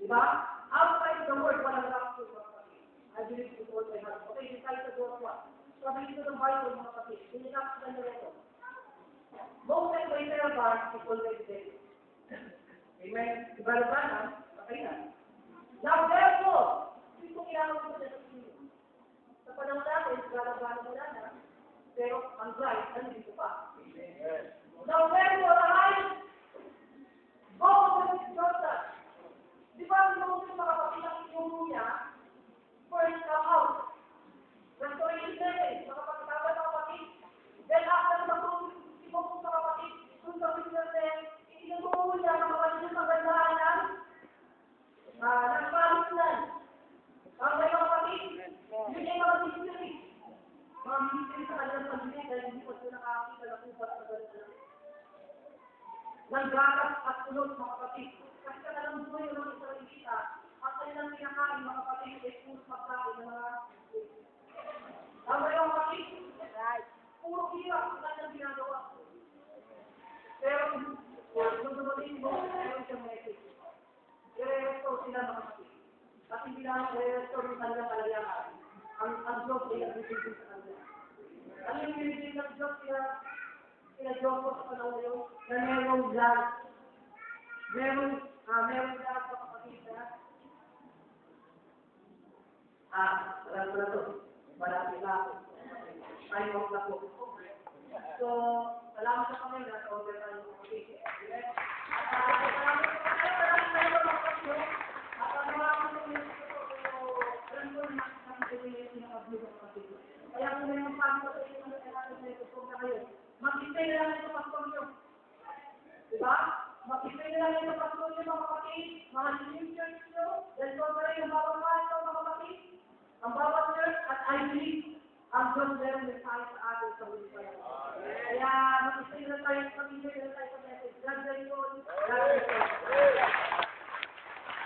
Diba? Outside the word, walang rapture, mga kapatid. I believe it all my heart. Okay, inside the door, what? Sabi dito ng Bible, mga kapatid, hindi na ako na ito. Most of my servants is already dead. Amen? Diba na ba na? Okay na. Now, therefore, ito kailangan ko sa destiny. Sa panahon natin, gagabano mo na, pero ang bride, nandito pa. Now, therefore, arise, go with Jordan. Di ba, nung makapatid ang inyong niya, first come out. Restoration 7, makapagkabal ng kapatid. Then, after matulog, ibang sa kapatid, kung sa business din, itinutulong niya ang kapatid ng magandaan ng palitan. Ang may kapatid, yun ay mga mystery. Mga mystery sa kanilang pagbinig dahil hindi pa sila nakakita na kupat sa ganito. Nanggagas at tulog mga kapatid. Kasi kanilang buhay ng mga Israelita, ang kanilang pinakain mga kapatid ay puro pagkain ng mga ang may kapatid, puro hirap ang kanilang ginagawa. Pero, nung dumating mo, meron siyang message. I-restore sila mga kapatid. At hindi lang i-restore yung kanilang kalayakan. Ang Diyos ay nagbibigay sa kanila. Ano yung binibigay ng Diyos sila Diyos ko sa panahon yun? Na merong vlog. Merong vlog mga kapatid na alam ko na to. Marami na ako. Time out na po. So, salamat sa kami na sa order na yung kapatid. Salamat sa kami na mga kapatid. At ang mga kapatid alam ko na nakakabili yung pinaka-view ng kapatid. Kaya kung may mga pagod sa inyo na kailangan na ito na kayo, mag-istay na lang ito pastor nyo. Diba? Mag-istay na lang ito pastor nyo mga kapatid, mga new church nyo, dahil ko na rin ang bawat pastor mga kapatid, ang bawat church, at I believe, ang Diyos meron din tayo sa atin sa huli pa lang. Kaya mag-istay na tayo sa pamilya na tayo sa message. God bless you all. God bless you.